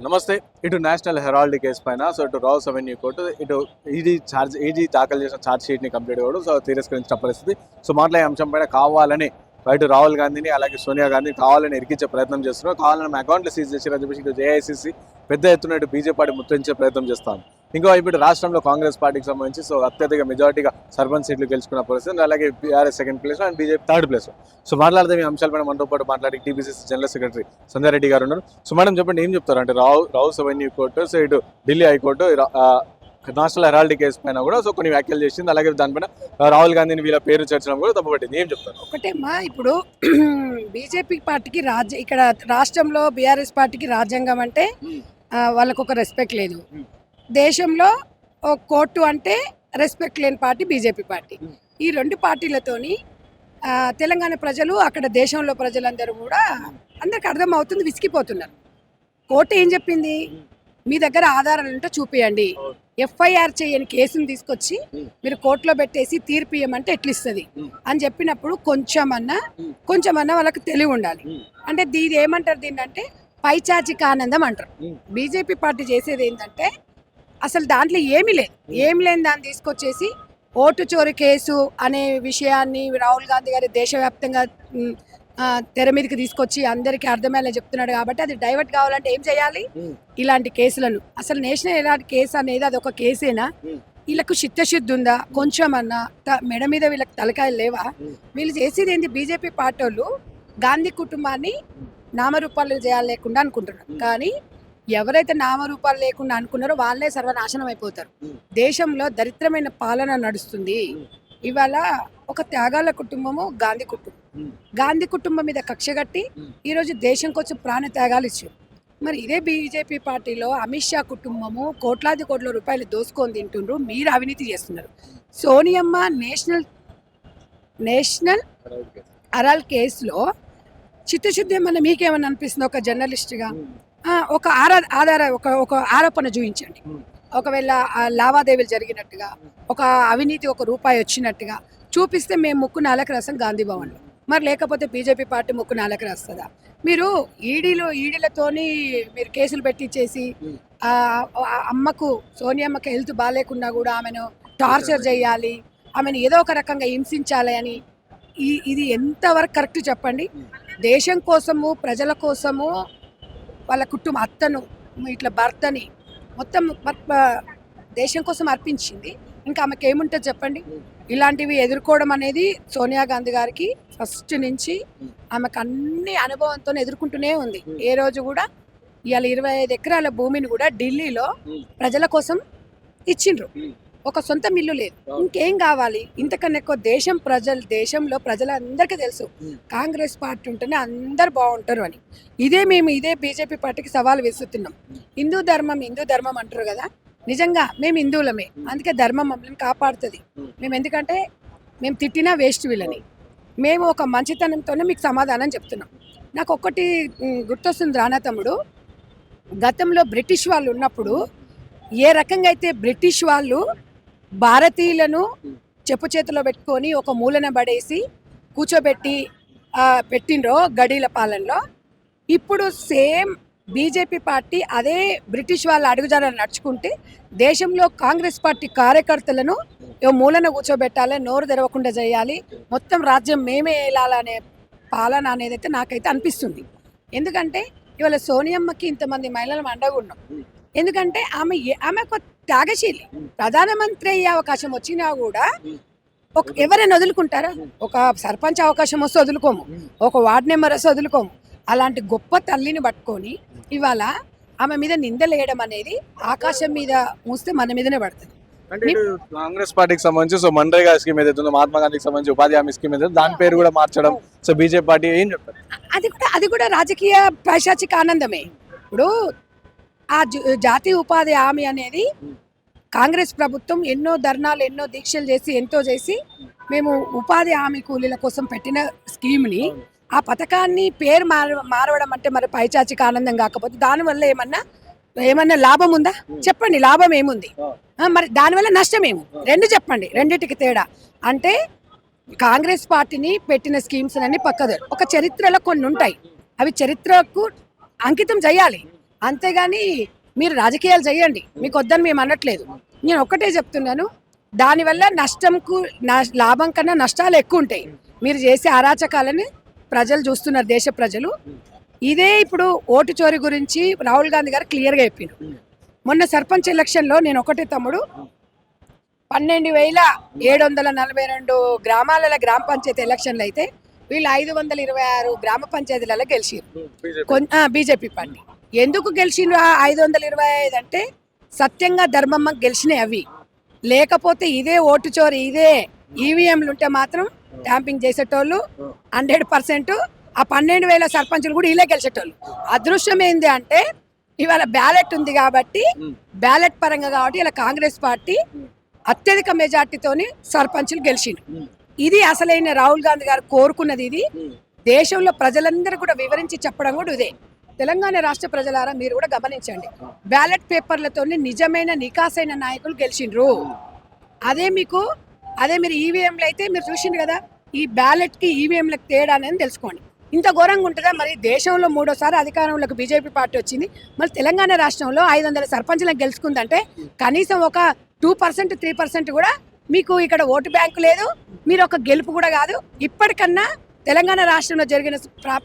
నమస్తే. ఇటు national Herald case పైన ఇటు రావుస్ అవెన్యూ కోర్టు ఇటు ఈడీ దాఖలు చేసిన ఛార్జ్ షీట్ని కంప్లీట్ కూడా తిరస్కరించిన పరిస్థితి. మాట్లాడే అంశం పైన కావాలని ఇటు రాహుల్ గాంధీని అలాగే సోనియా గాంధీని కావాలని ఇరికించే ప్రయత్నం చేస్తున్నారు. కావాలని మా అకౌంట్లు సీజ్ చేసి చెప్పేసి ఇటు జేఐసీసీ పెద్ద ఎత్తున ఇటు బీజేపీ పార్టీ ముద్రించే ప్రయత్నం చేస్తాను. ఇంకో ఇప్పుడు రాష్ట్రంలో కాంగ్రెస్ పార్టీకి సంబంధించి అత్యధిక మెజారిటీగా సర్పంచ్ సీట్లు గెలుచుకున్న పరిస్థితి. అలాగే BRS second place and BJP third place. మాట్లాడితే ఈ అంశాలపైన మనతో పాటు మాట్లాడి టీపీసీసీ జనరల్ సెక్రటరీ సంధ్యా రెడ్డి గారు ఉన్నారు. మేడం చెప్పండి, ఏం చెప్తారు అంటే రావుస్ అవెన్యూ కోర్టు ఇటు Delhi high court National Herald case పైన కూడా కొన్ని వ్యాఖ్యలు చేసింది. అలాగే దానిపైన రాహుల్ గాంధీని వీళ్ళ పేరు చేర్చడం కూడా తప్పుపట్టింది. ఏం చెప్తారు? ఒకటేమ్మా, ఇప్పుడు బీజేపీ పార్టీకి ఇక్కడ రాష్ట్రంలో బీఆర్ఎస్ పార్టీకి రాజ్యాంగం అంటే వాళ్ళకు ఒక రెస్పెక్ట్ లేదు. దేశంలో కోర్టు అంటే రెస్పెక్ట్ లేని పార్టీ బీజేపీ పార్టీ. ఈ రెండు పార్టీలతోని తెలంగాణ ప్రజలు అక్కడ దేశంలో ప్రజలందరూ కూడా అందరికి అర్థమవుతుంది, విసిగిపోతున్నారు. కోర్టు ఏం చెప్పింది? మీ దగ్గర ఆధారాలు ఉంటే చూపియండి. ఎఫ్ఐఆర్ చేయని కేసును తీసుకొచ్చి మీరు కోర్టులో పెట్టేసి తీర్పు ఇవ్వమంటే ఎట్లిస్తుంది అని చెప్పినప్పుడు కొంచెమన్నా వాళ్ళకి తెలివి ఉండాలి. అంటే దీని ఏమంటారు, దీన్ని అంటే పైచాచిక ఆనందం అంటారు. బీజేపీ పార్టీ చేసేది ఏంటంటే అసలు దాంట్లో ఏమీ లేని దాన్ని తీసుకొచ్చేసి ఓటు చోరీ కేసు అనే విషయాన్ని రాహుల్ గాంధీ గారి దేశవ్యాప్తంగా తెర మీదకి తీసుకొచ్చి అందరికీ అర్థమయ్యేలా చెప్తున్నాడు. కాబట్టి అది డైవర్ట్ కావాలంటే ఏం చేయాలి? ఇలాంటి కేసులను అసలు నేషనల్ ఇలాంటి కేసు అనేది అది ఒక కేసేనా? వీళ్ళకు చిత్తశుద్ధి ఉందా? కొంచెమన్నా మెడ మీద వీళ్ళకి తలకాయలు లేవా? వీళ్ళు చేసేది ఏంటి? బీజేపీ పార్టీ వాళ్ళు గాంధీ కుటుంబాన్ని నామరూపాలు చేయాలి లేకుండా అనుకుంటున్నారు. కానీ ఎవరైతే నామరూపాలు లేకుండా అనుకున్నారో వాళ్ళే సర్వనాశనం అయిపోతారు. దేశంలో దరిద్రమైన పాలన నడుస్తుంది. ఇవాళ ఒక త్యాగాల కుటుంబము గాంధీ కుటుంబం మీద కక్షగట్టి ఈరోజు దేశం కోసం ప్రాణ త్యాగాలు ఇచ్చారు. మరి ఇదే బీజేపీ పార్టీలో అమిత్ షా కుటుంబము కోట్లాది కోట్ల రూపాయలు దోసుకొని తింటుండ్రు, మీరు అవినీతి చేస్తున్నారు. సోనియమ్మ నేషనల్ హెరాల్డ్ కేసులో చిత్తశుద్ధి ఏమన్నా మీకేమన్నా అనిపిస్తుంది? ఒక జర్నలిస్ట్గా ఒక ఆరోపణ చూపించండి. ఒకవేళ లావాదేవీలు జరిగినట్టుగా, ఒక అవినీతి ఒక రూపాయి వచ్చినట్టుగా చూపిస్తే మేము ముక్కు నాలకు రాస్తాం గాంధీ భవన్లో. మరి లేకపోతే బీజేపీ పార్టీ ముక్కు నాలకు రాస్తుందా? మీరు ఈడీలతోని మీరు కేసులు పెట్టించేసి అమ్మకు సోనియమ్మకి హెల్త్ బాగాలేకున్నా కూడా ఆమెను టార్చర్ చేయాలి, ఆమెను ఏదో ఒక రకంగా హింసించాలి అని ఇది ఎంతవరకు కరెక్ట్ చెప్పండి? దేశం కోసము, ప్రజల కోసము, వాళ్ళ కుటుంబ అత్తను ఇట్లా భర్తని మొత్తం దేశం కోసం అర్పించింది. ఇంకా ఆమెకి ఏముంటుంది చెప్పండి? ఇలాంటివి ఎదుర్కోవడం అనేది సోనియా గాంధీ గారికి ఫస్ట్ నుంచి ఆమెకు అన్ని అనుభవంతో ఎదుర్కొంటూనే ఉంది. ఏ రోజు కూడా ఇవాళ 25 ఎకరాల భూమిని కూడా ఢిల్లీలో ప్రజల కోసం ఇచ్చిండ్రు. ఒక సొంత మిల్లు లేదు. ఇంకేం కావాలి? ఇంతకన్నా ఎక్కువ దేశంలో ప్రజలందరికీ తెలుసు కాంగ్రెస్ పార్టీ ఉంటేనే అందరు బాగుంటారు అని. ఇదే బీజేపీ పార్టీకి సవాల్ విసురుతున్నాం. హిందూ ధర్మం అంటారు కదా, నిజంగా మేము హిందువులమే, అందుకే ధర్మం మమ్మల్ని కాపాడుతుంది. ఎందుకంటే మేము తిట్టినా వేస్ట్ వీళ్ళని. మేము ఒక మంచితనంతోనే మీకు సమాధానం చెప్తున్నాం. నాకు ఒక్కటి గుర్తొస్తుంది రానా తమ్ముడు, గతంలో బ్రిటిష్ వాళ్ళు ఉన్నప్పుడు ఏ రకంగా అయితే బ్రిటిష్ వాళ్ళు భారతీయులను చెప్పు చేతిలో పెట్టుకొని ఒక మూలన పడేసి కూర్చోబెట్టి పెట్టిండ్రో గడీల పాలనలో, ఇప్పుడు సేమ్ బీజేపీ పార్టీ అదే బ్రిటిష్ వాళ్ళ అడుగుజాడలు నడుచుకుంటే దేశంలో కాంగ్రెస్ పార్టీ కార్యకర్తలను మూలన కూర్చోబెట్టాలి, నోరు తెరవకుండా చేయాలి, మొత్తం రాజ్యం మేమే వెళ్ళాలనే పాలన అనేది అయితే నాకైతే అనిపిస్తుంది. ఎందుకంటే ఇవాళ సోనియమ్మకి ఇంతమంది మహిళలు అండగా ఉన్నాం. ఎందుకంటే ఆమె ఒక త్యాగశీలి. ప్రధానమంత్రి అయ్యే అవకాశం వచ్చినా కూడా ఎవరైనా వదులుకుంటారా? ఒక సర్పంచ్ అవకాశం వస్తే వదులుకోము, ఒక వార్డు మెంబర్ వస్తే వదులుకోము. అలాంటి గొప్ప తల్లిని పట్టుకొని ఇవాళ ఆమె మీద నిందలేయడం అనేది ఆకాశం మీద మూస్తే మన మీదనే పడుతుంది. అంటే కాంగ్రెస్ పార్టీకి సంబంధించి మన్రేగా స్కీమ్ ఏదైతే మహాత్మా గాంధీకి సంబంధించి ఉపాధి హామీ స్కీమ్ ఏదైతే దాని పేరు కూడా మార్చడం బీజేపీ పార్టీ ఏం చెప్తారు? అది కూడా రాజకీయ పైశాచిక ఆనందమే. ఇప్పుడు ఆ జాతీయ ఉపాధి హామీ అనేది కాంగ్రెస్ ప్రభుత్వం ఎన్నో ధర్నాలు, ఎన్నో దీక్షలు చేసి ఎంతో చేసి మేము ఉపాధి హామీ కూలీల కోసం పెట్టిన స్కీమ్ని, ఆ పథకాన్ని పేరు మారవడం అంటే మరి పైచాచిక ఆనందం కాకపోతే దానివల్ల ఏమన్నా లాభం ఉందా? చెప్పండి, లాభం ఏముంది? మరి దానివల్ల నష్టం ఏము? రెండు చెప్పండి, రెండింటికి తేడా. అంటే కాంగ్రెస్ పార్టీని పెట్టిన స్కీమ్స్ అన్ని పక్కదు. ఒక చరిత్రలో కొన్ని ఉంటాయి, అవి చరిత్రకు అంకితం చేయాలి. అంతేగాని మీరు రాజకీయాలు చేయండి, మీకు వద్దని మేము అనట్లేదు. నేను ఒక్కటే చెప్తున్నాను, దానివల్ల లాభం కన్నా నష్టాలు ఎక్కువ ఉంటాయి. మీరు చేసే అరాచకాలని ప్రజలు చూస్తున్నారు, దేశ ప్రజలు. ఇదే ఇప్పుడు ఓటు చోరీ గురించి రాహుల్ గాంధీ గారు క్లియర్గా చెప్పారు. మొన్న సర్పంచ్ ఎలక్షన్లో నేను ఒకటే తమ్ముడు, 12,742 గ్రామాలలో గ్రామ పంచాయతీ ఎలక్షన్లు అయితే వీళ్ళు 526 గ్రామ పంచాయతీలలో గెలిచారు బీజేపీ పార్టీ. ఎందుకు గెలిచిండ్రు 525 అంటే సత్యంగా ధర్మమ్మ గెలిచినాయి అవి. లేకపోతే ఇదే ఓటు చోరీ, ఇదే ఈవీఎంలు ఉంటే మాత్రం ట్యాంపింగ్ చేసేటోళ్ళు 100%. ఆ 12,000 సర్పంచులు కూడా వీళ్ళే గెలిచేటోళ్ళు. అదృష్టం ఏంది అంటే ఇవాళ బ్యాలెట్ ఉంది కాబట్టి, బ్యాలెట్ పరంగా కాబట్టి ఇలా కాంగ్రెస్ పార్టీ అత్యధిక మెజార్టీతోని సర్పంచులు గెలిచిండు. ఇది అసలైన రాహుల్ గాంధీ గారు కోరుకున్నది. ఇది దేశంలో ప్రజలందరూ కూడా వివరించి చెప్పడం కూడా ఇదే. తెలంగాణ రాష్ట్ర ప్రజలారా మీరు కూడా గమనించండి, బ్యాలెట్ పేపర్లతోని నిజమైన నికాసైన నాయకులు గెలిచిండ్రు. అదే మీరు ఈవీఎంలు అయితే మీరు చూసిండు కదా, ఈ బ్యాలెట్కి ఈవీఎంలకు తేడా అనేది తెలుసుకోండి. ఇంత ఘోరంగా ఉంటుందా? మరి దేశంలో 3వ సారి అధికారంలోకి బీజేపీ పార్టీ వచ్చింది, మరి తెలంగాణ రాష్ట్రంలో 500 సర్పంచ్లకు గెలుచుకుందంటే కనీసం ఒక 2%, 3% కూడా మీకు ఇక్కడ ఓటు బ్యాంకు లేదు, మీరు ఒక గెలుపు కూడా కాదు. ఇప్పటికన్నా తెలంగాణ రాష్ట్రంలో జరిగిన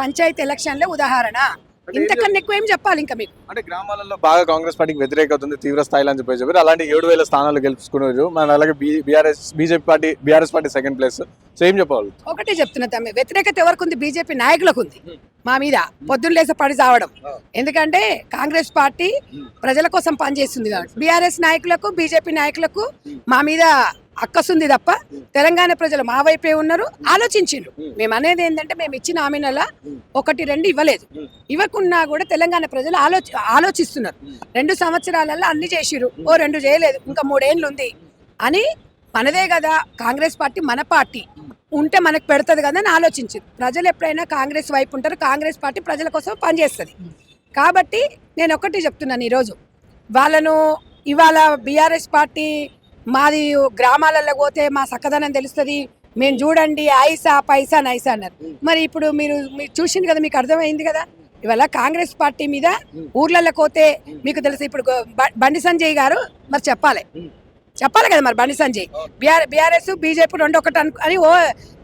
పంచాయతీ ఎలక్షన్లే ఉదాహరణ. ఇంతకన్నా ఎక్కువ ఏం చెప్పాలి ఇంకా మీకు? అంటే గ్రామాలలో బాగా కాంగ్రెస్ పార్టీకి వ్యతిరేకత ఉంది తీవ్ర స్థాయిలో అని చెప్పారు. అలాంటి 7,000 స్థానాలు గెలుచుకున్నారు. మన అలాగే BRS party second place. So ఏం చెప్పాలి? ఒకటే చెప్తున్నా తమ్మి, వ్యతిరేకత ఎవరికి ఉంది? బీజేపీ నాయకులకు ఉంది మా మీద, పొద్దున్న లేసి పడి చావడం. ఎందుకంటే కాంగ్రెస్ పార్టీ ప్రజల కోసం పనిచేస్తుంది కాబట్టి. బీఆర్ఎస్ నాయకులకు, బీజేపీ నాయకులకు మా మీద అక్కసుంది తప్ప తెలంగాణ ప్రజలు మా వైపే ఉన్నారు, ఆలోచించిండ్రు. మేము అనేది ఏంటంటే మేము ఇచ్చిన హామీలలో 1, 2 ఇవ్వలేదు. ఇవ్వకున్నా కూడా తెలంగాణ ప్రజలు ఆలోచిస్తున్నారు. 2 సంవత్సరాలలో అన్ని చేసిరు, 2 చేయలేదు, ఇంకా 3 ఏళ్ళు ఉంది అని. మనదే కదా కాంగ్రెస్ పార్టీ, మన పార్టీ ఉంటే మనకు పెడుతుంది కదా అని ఆలోచించారు. ప్రజలు ఎప్పుడైనా కాంగ్రెస్ వైపు ఉంటారు, కాంగ్రెస్ పార్టీ ప్రజల కోసం పనిచేస్తుంది. కాబట్టి నేను ఒకటి చెప్తున్నాను, ఈరోజు వాళ్ళను ఇవాళ బీఆర్ఎస్ పార్టీ మాది గ్రామాలలో పోతే మా చక్కదనం తెలుస్తుంది, మేము చూడండి ఐసా పైసా నైసా అన్నారు. మరి ఇప్పుడు మీరు చూసింది కదా, మీకు అర్థమైంది కదా. ఇవాళ కాంగ్రెస్ పార్టీ మీద ఊర్లలో పోతే మీకు తెలుసు. ఇప్పుడు బండి సంజయ్ గారు మరి చెప్పాలి కదా, మరి బండి సంజయ్ బీఆర్ఎస్ బీజేపీ 2 ఒకటి అని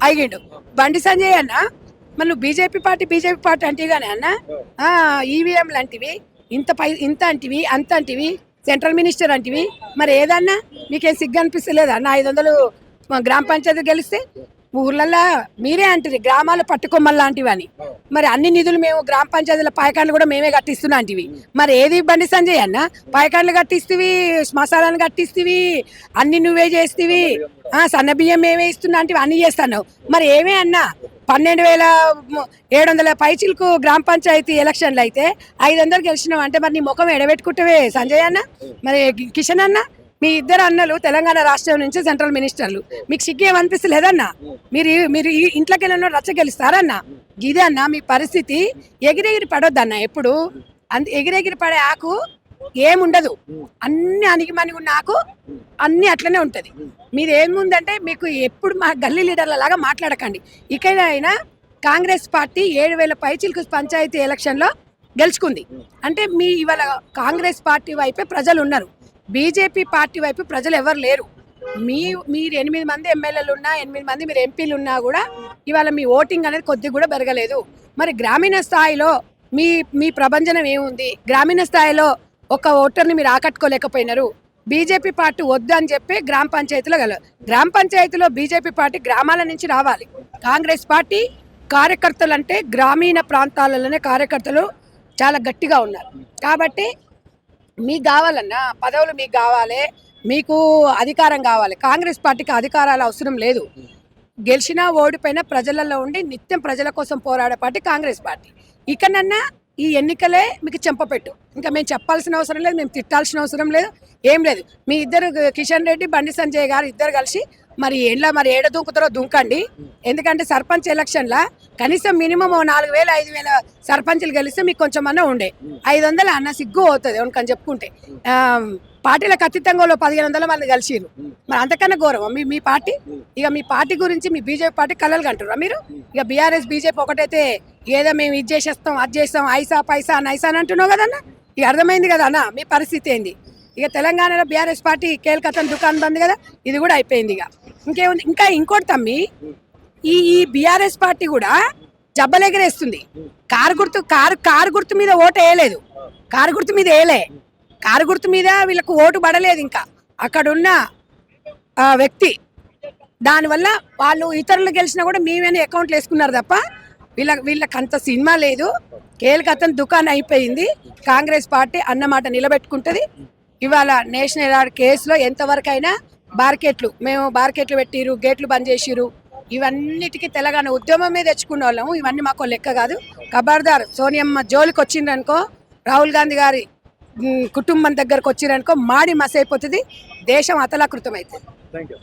అయ్యిండు. బండి సంజయ్ అన్న మరి నువ్వు బీజేపీ పార్టీ అంటివిగానే అన్న, ఈవీఎం లాంటివి ఇంత అంటివి అంత అంటివి, సెంట్రల్ మినిస్టర్ అంటివి, మరి ఏదన్నా మీకేం సిగ్గు అనిపిస్తలేదా అన్న? 500 గ్రామ పంచాయతీ గెలిస్తే ఊర్లల్లో మీరే అంటారు గ్రామాలు పట్టుకొమ్మలు లాంటివి అని. మరి అన్ని నిధులు మేము గ్రామ పంచాయతీల పాయకాండ్లు కూడా మేమే కట్టిస్తున్నాంటివి. మరి ఏది బండి సంజయ్ అన్న? పాయకాండ్లు కట్టిస్తేవి, శ్మశానాలు కట్టిస్తేవి, అన్ని నువ్వే చేస్తేవి, సన్న బియ్యం మేమే ఇస్తున్నా అంటే అన్ని చేస్తాను. మరి ఏమే అన్నా 12,700 పైచిలకు గ్రామ పంచాయతీ ఎలక్షన్లు అయితే 500 గెలిచినావు అంటే మరి నీ ముఖం ఎడబెట్టుకుంటావే సంజయ్ అన్న, మరి కిషన్ అన్న? మీ ఇద్దరు అన్నలు తెలంగాణ రాష్ట్రం నుంచి సెంట్రల్ మినిస్టర్లు, మీకు సిగ్గు ఏమనిపిస్తలేదన్నా? మీరు ఇంట్లోకి వెళ్ళిన రచ్చ గెలుస్తారన్నా? ఇదే అన్న మీ పరిస్థితి. ఎగిరెగిరి పడొద్దన్న ఎప్పుడు. ఎగిరెగిరి పడే ఆకు ఏముండదు, అన్ని అణిగిమణిగి ఉన్న ఆకు అన్ని అట్లనే ఉంటుంది. మీది ఏముందంటే మీకు ఎప్పుడు మా గల్లీ లీడర్ల లాగా మాట్లాడకండి. ఇకైనా కాంగ్రెస్ పార్టీ 7,000 పైచిలకు పంచాయతీ ఎలక్షన్లో గెలుచుకుంది అంటే మీ ఇవాళ కాంగ్రెస్ పార్టీ వైపే ప్రజలు ఉన్నారు, బీజేపీ పార్టీ వైపు ప్రజలు ఎవరు లేరు. మీరు 8 మంది ఎమ్మెల్యేలు ఉన్నా, 8 మంది మీరు ఎంపీలు ఉన్నా కూడా ఇవాళ మీ ఓటింగ్ అనేది కొద్దిగా కూడా పెరగలేదు. మరి గ్రామీణ స్థాయిలో మీ ప్రభంజనం ఏముంది? గ్రామీణ స్థాయిలో ఒక ఓటర్ని మీరు ఆకట్టుకోలేకపోయినారు. బీజేపీ పార్టీ వద్దు అని చెప్పి గ్రామ పంచాయతీలో బీజేపీ పార్టీ గ్రామాల నుంచి రావాలి. కాంగ్రెస్ పార్టీ కార్యకర్తలు అంటే గ్రామీణ ప్రాంతాలలోనే కార్యకర్తలు చాలా గట్టిగా ఉన్నారు. కాబట్టి మీకు కావాలన్నా పదవులు మీకు కావాలి, మీకు అధికారం కావాలి. కాంగ్రెస్ పార్టీకి అధికారాలు అవసరం లేదు. గెలిచినా ఓడిపోయినా ప్రజలలో ఉండి నిత్యం ప్రజల కోసం పోరాడే పార్టీ కాంగ్రెస్ పార్టీ. ఇకనన్నా ఈ ఎన్నికలే మీకు చెంపపెట్టు. ఇంకా మేము చెప్పాల్సిన అవసరం లేదు, మేము తిట్టాల్సిన అవసరం లేదు, ఏం లేదు. మీ ఇద్దరు కిషన్ రెడ్డి, బండి సంజయ్ గారు ఇద్దరు కలిసి మరి ఏడ దూకుతారో దుంకండి. ఎందుకంటే సర్పంచ్ ఎలక్షన్లా కనీసం మినిమం 4,000, 5,000 సర్పంచ్లు గెలిస్తే మీకు కొంచెమన్నా ఉండే. 500 అన్న సిగ్గు అవుతుంది ఎవరికని చెప్పుకుంటే. పార్టీలకు అతీతంగా 1,500 మంది కలిసిరు. మరి అంతకన్నా గౌరవం మీ పార్టీ. ఇక మీ పార్టీ గురించి మీ బీజేపీ పార్టీ కలలు కంటారా మీరు? ఇక బీఆర్ఎస్ బీజేపీ ఒకటైతే ఏదో మేము ఇది చేసేస్తాం, అది చేస్తాం, ఐసా పైసా నైసా అని అంటున్నావు కదన్నా. ఇక అర్థమైంది కదా అన్న మీ పరిస్థితి ఏంది. ఇక తెలంగాణలో బీఆర్ఎస్ పార్టీ కేల్కతం దుకాణం బంద్ కదా, ఇది కూడా అయిపోయింది. ఇక ఇంకేముంది, ఇంకా ఇంకోటి తమ్మి, ఈ బీఆర్ఎస్ పార్టీ కూడా జబ్బలెగరేస్తుంది. కారు గుర్తు మీద ఓటు వేయలేదు, కారు గుర్తు మీద వేయలే, కారు గుర్తు మీద వీళ్ళకు ఓటు పడలేదు. ఇంకా అక్కడున్న వ్యక్తి దానివల్ల వాళ్ళు ఇతరులు గెలిచినా కూడా మేమేనే అకౌంట్లు వేసుకున్నారు తప్ప వీళ్ళకి అంత సినిమా లేదు. కేల్కతం దుకాణం అయిపోయింది. కాంగ్రెస్ పార్టీ అన్నమాట నిలబెట్టుకుంటుంది. ఇవాళ నేషనల్ హెరాల్డ్ కేసులో ఎంతవరకైనా మేము బార్కెట్లు పెట్టిరు, గేట్లు బంద్ చేసిరు, ఇవన్నిటికీ తెలంగాణ ఉద్యమమే తెచ్చుకున్న వాళ్ళము. ఇవన్నీ మాకు లెక్క కాదు. ఖబర్దార్ సోనియమ్మ జోలికి వచ్చిందనుకో, రాహుల్ గాంధీ గారి కుటుంబం దగ్గరకు వచ్చిరనుకో, మాడి మసైపోతుంది, దేశం అతలాకృతం అవుతుంది. Thank you.